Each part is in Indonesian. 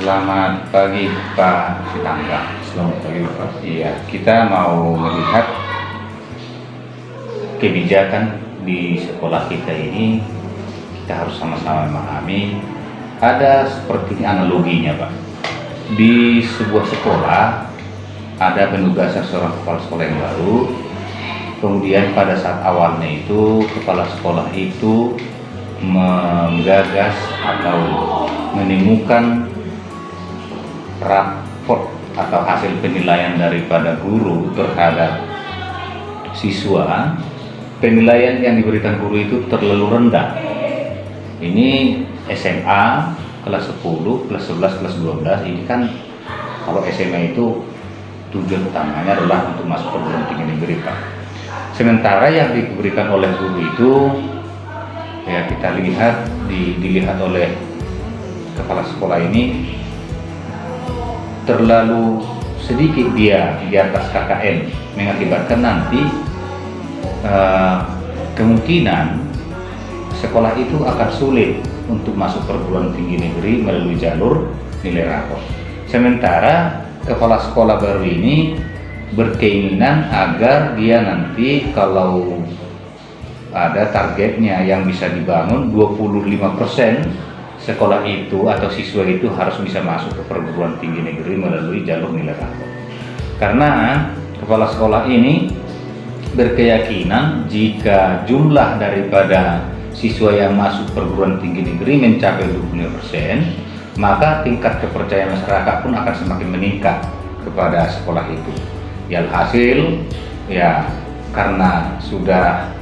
Selamat pagi Pak Sitanggang. Selamat pagi Pak. Iya, kita mau melihat kebijakan di sekolah kita ini. Kita harus sama-sama memahami. Ada seperti analoginya Pak. Di sebuah sekolah ada penugasan seorang kepala sekolah yang baru. Kemudian pada saat awalnya itu kepala sekolah itu menggagas atau menemukan raport atau hasil penilaian daripada guru terhadap siswa. Penilaian yang diberikan guru itu terlalu rendah. Ini SMA kelas 10, kelas 11, kelas 12. Ini kan kalau SMA itu tujuan utamanya adalah untuk masuk perguruan tinggi negeri Pak. Sementara yang diberikan oleh guru itu ya kita lihat dilihat oleh kepala sekolah ini terlalu sedikit dia di atas KKM, mengakibatkan nanti kemungkinan sekolah itu akan sulit untuk masuk perguruan tinggi negeri melalui jalur nilai rapor. Sementara kepala sekolah baru ini berkeinginan agar dia nanti kalau ada targetnya yang bisa dibangun 25% sekolah itu atau siswa itu harus bisa masuk ke perguruan tinggi negeri melalui jalur nilai rapor. Karena kepala sekolah ini berkeyakinan jika jumlah daripada siswa yang masuk perguruan tinggi negeri mencapai 25%, maka tingkat kepercayaan masyarakat pun akan semakin meningkat kepada sekolah itu. Ya hasil ya karena sudah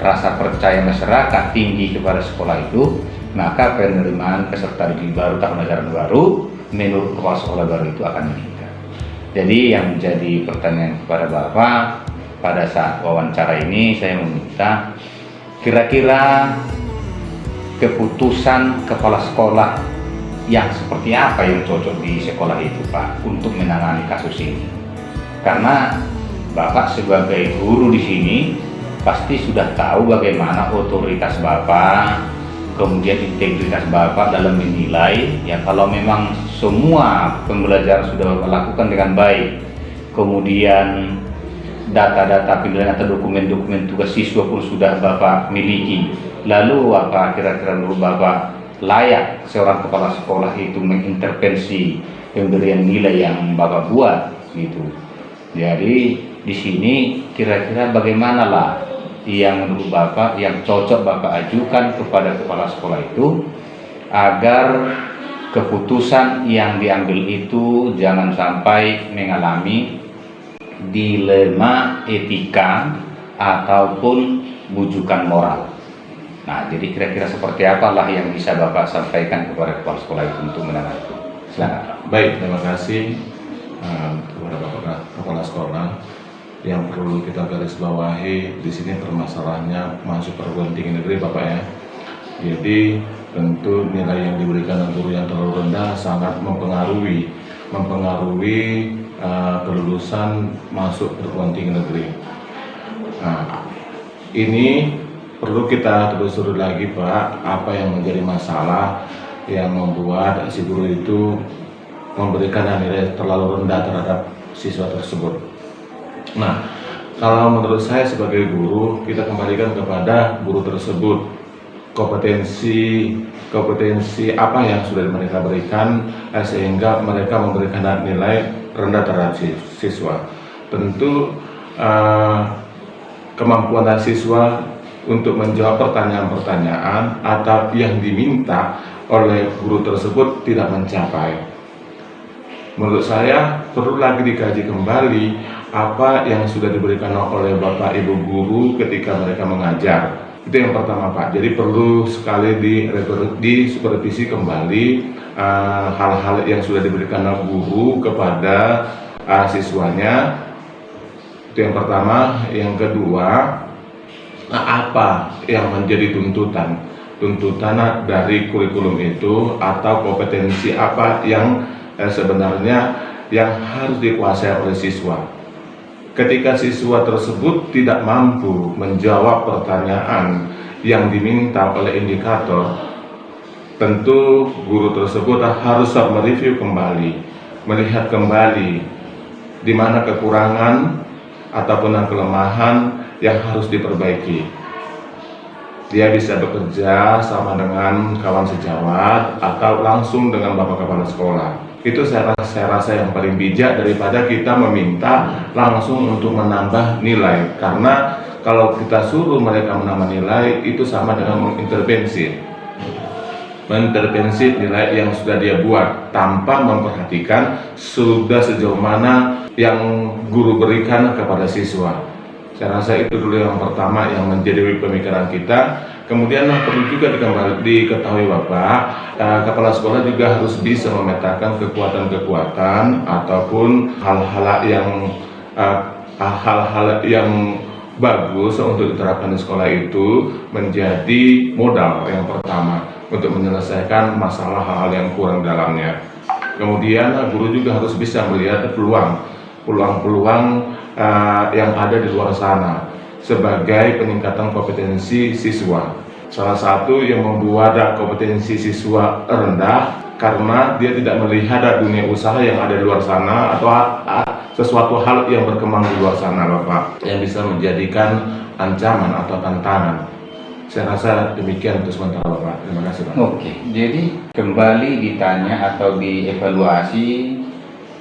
rasa percaya masyarakat tinggi kepada sekolah itu, maka penerimaan peserta didik baru tahun ajaran baru menurut kepala sekolah baru itu akan meningkat. Jadi yang menjadi pertanyaan kepada Bapak pada saat wawancara ini, saya meminta kira-kira keputusan kepala sekolah yang seperti apa yang cocok di sekolah itu Pak untuk menangani kasus ini. Karena Bapak sebagai guru di sini pasti sudah tahu bagaimana otoritas Bapak, kemudian integritas Bapak dalam menilai. Ya kalau memang semua pembelajaran sudah Bapak lakukan dengan baik, kemudian data-data penilaian atau dokumen-dokumen tugas siswa pun sudah Bapak miliki, lalu apa kira-kira menurut Bapak layak seorang kepala sekolah itu mengintervensi pemberian nilai yang Bapak buat gitu. Jadi di sini kira-kira bagaimana lah yang menurut Bapak yang cocok Bapak ajukan kepada kepala sekolah itu agar keputusan yang diambil itu jangan sampai mengalami dilema etika ataupun bujukan moral. Nah, jadi kira-kira seperti apalah yang bisa Bapak sampaikan kepada kepala sekolah itu untuk menangani itu. Silakan. Baik, terima kasih kepada Bapak Kepala Sekolah. Yang perlu kita garis bawahi di sini permasalahannya masuk perguruan tinggi negeri Bapak ya. Jadi tentu nilai yang diberikan guru yang terlalu rendah sangat mempengaruhi kelulusan masuk perguruan tinggi negeri. Nah, ini perlu kita telusuri lagi Pak, apa yang menjadi masalah yang membuat si guru itu memberikan nilai terlalu rendah terhadap siswa tersebut. Nah, kalau menurut saya sebagai guru, kita kembalikan kepada guru tersebut kompetensi apa yang sudah mereka berikan sehingga mereka memberikan nilai rendah terhadap siswa. Tentu kemampuan siswa untuk menjawab pertanyaan-pertanyaan atau yang diminta oleh guru tersebut tidak mencapai. Menurut saya perlu lagi dikaji kembali apa yang sudah diberikan oleh Bapak Ibu guru ketika mereka mengajar. Itu yang pertama Pak. Jadi perlu sekali disupervisi kembali hal-hal yang sudah diberikan guru kepada siswanya. Itu yang pertama. Yang kedua, apa yang menjadi tuntutan dari kurikulum itu atau kompetensi apa yang sebenarnya yang harus dikuasai oleh siswa. Ketika siswa tersebut tidak mampu menjawab pertanyaan yang diminta oleh indikator, tentu guru tersebut harus mereview kembali, melihat kembali di mana kekurangan ataupun kelemahan yang harus diperbaiki. Dia bisa bekerja sama dengan kawan sejawat atau langsung dengan Bapak Kepala Sekolah. Itu saya rasa yang paling bijak daripada kita meminta langsung untuk menambah nilai. Karena kalau kita suruh mereka menambah nilai, itu sama dengan mengintervensi nilai yang sudah dia buat tanpa memperhatikan sudah sejauh mana yang guru berikan kepada siswa. Saya rasa itu dulu yang pertama yang menjadi pemikiran kita. Kemudian perlu juga diketahui Bapak, kepala sekolah juga harus bisa memetakan kekuatan-kekuatan ataupun hal-hal yang bagus untuk diterapkan di sekolah itu menjadi modal yang pertama untuk menyelesaikan masalah hal-hal yang kurang dalamnya. Kemudian guru juga harus bisa melihat peluang-peluang yang ada di luar sana sebagai peningkatan kompetensi siswa. Salah satu yang membuat kompetensi siswa rendah karena dia tidak melihat dunia usaha yang ada di luar sana atau sesuatu hal yang berkembang di luar sana, Bapak, yang bisa menjadikan ancaman atau tantangan. Saya rasa demikian untuk sementara, Bapak. Terima kasih, Pak. Oke, jadi kembali ditanya atau dievaluasi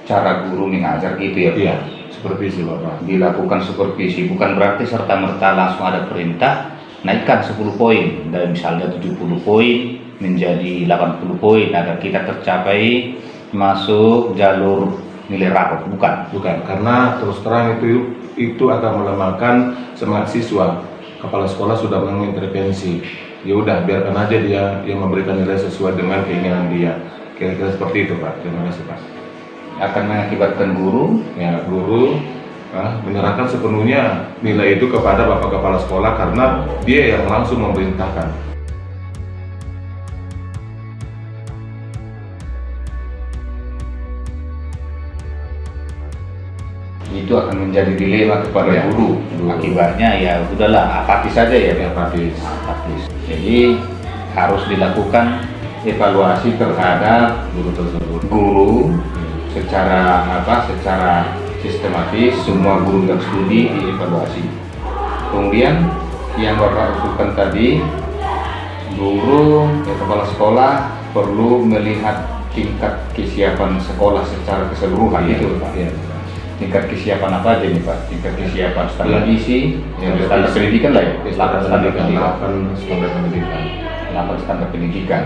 cara guru mengajar gitu ya, Pak? Iya, supervisi, Bapak. Dilakukan supervisi, bukan berarti serta-merta langsung ada perintah naikkan 10 poin dari misalnya 70 poin menjadi 80 poin agar kita tercapai masuk jalur nilai rapot, bukan, karena terus terang itu akan melemahkan semangat siswa. Kepala sekolah sudah mengintervensi, ya udah biarkan aja dia yang memberikan nilai sesuai dengan keinginan dia. Kira-kira seperti itu, Pak. Terima kasih, Pak. Akan mengakibatkan guru menyerahkan sepenuhnya nilai itu kepada Bapak Kepala Sekolah karena dia yang langsung memerintahkan. Itu akan menjadi dilema kepada Ya, guru. Akibatnya ya udahlah, apatis saja ya, Apatis. Jadi harus dilakukan evaluasi terhadap Guru tersebut. guru secara sistematis. Semua guru yang studi dievaluasi. Kemudian yang Bapak usulkan tadi, guru kepala sekolah perlu melihat tingkat kesiapan sekolah secara keseluruhan. Iya, itu Pak. iya. Tingkat kesiapan apa aja nih Pak? Tingkat kesiapan standar Iya. isi, standar Isi. pendidikan lah ya. Standar pendidikan. 8 standar pendidikan.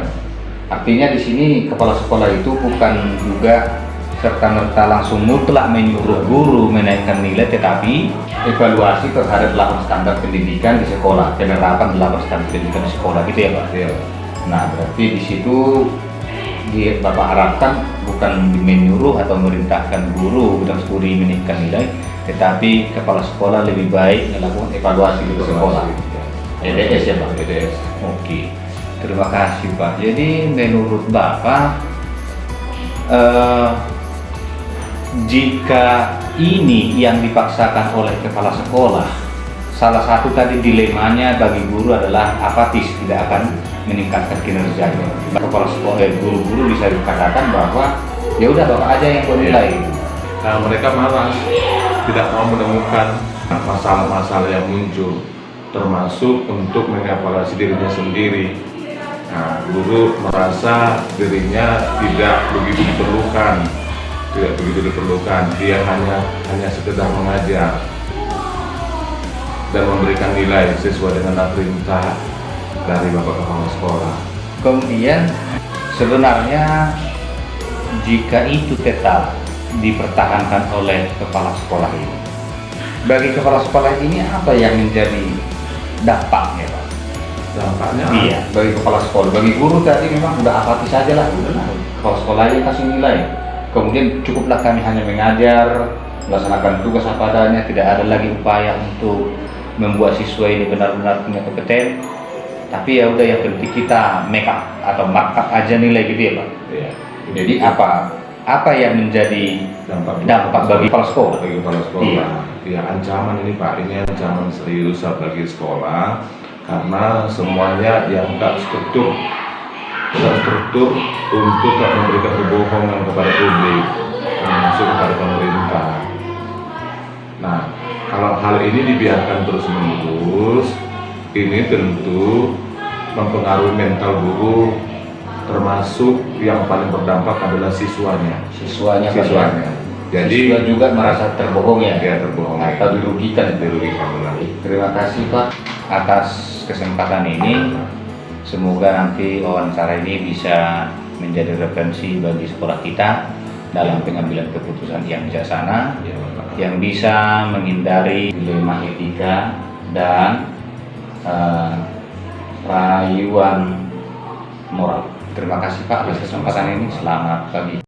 Artinya di sini kepala sekolah itu bukan juga serta-merta langsung mutlak menyuruh guru menaikkan nilai, tetapi evaluasi terhadap 8 standar pendidikan di sekolah, penerapan 8 standar pendidikan di sekolah gitu ya Pak. Iya. Nah berarti di situ Bapak harapkan bukan menyuruh atau merintahkan guru dan studi menaikkan nilai, tetapi kepala sekolah lebih baik melakukan evaluasi di sekolah. EDS ya Pak? EDS. Oke, terima kasih Pak. Jadi menurut Bapak, jika ini yang dipaksakan oleh kepala sekolah, salah satu tadi dilemanya bagi guru adalah apatis, tidak akan meningkatkan kinerjanya. Kepala sekolah, guru-guru bisa dikatakan bahwa ya udah Bapak aja yang menilai. Nah, mereka malas, tidak mau menemukan masalah-masalah yang muncul, termasuk untuk mengevaluasi dirinya sendiri. Nah, guru merasa dirinya tidak begitu diperlukan, dia hanya sekedar mengajar dan memberikan nilai sesuai dengan perintah dari Bapak Kepala Sekolah. Kemudian sebenarnya jika itu tetap dipertahankan oleh kepala sekolah ini, bagi kepala sekolah ini apa yang menjadi dampaknya Pak? Dampaknya Iya, bagi kepala sekolah, bagi guru tadi memang udah apatis saja lah, udahlah kepala sekolahnya kasih nilai. Kemudian cukuplah kami hanya mengajar, melaksanakan tugas apa adanya, tidak ada lagi upaya untuk membuat siswa ini benar-benar punya kompeten. Tapi ya udah yang penting kita make up atau markup aja nilai gitu ya Pak. Iya. Jadi apa yang menjadi dampak bagi kepala sekolah? Bagi kepala sekolah, ya ancaman ini Pak, ini ancaman serius bagi sekolah karena semuanya dianggap struktur terstruktur untuk tak memberikan kebohongan kepada publik, termasuk kepada pemerintah. Nah, kalau hal ini dibiarkan terus-menerus, ini tentu mempengaruhi mental guru, termasuk yang paling berdampak adalah siswanya. Siswanya. Jadi siswa juga merasa terbohong ya, terbohong atau dirugikan. benar. Terima kasih Pak atas kesempatan ini. Semoga nanti wawancara ini bisa menjadi referensi bagi sekolah kita dalam pengambilan keputusan yang bijaksana, yang bisa menghindari dilema etika dan rayuan moral. Terima kasih Pak atas kesempatan ini. Selamat pagi.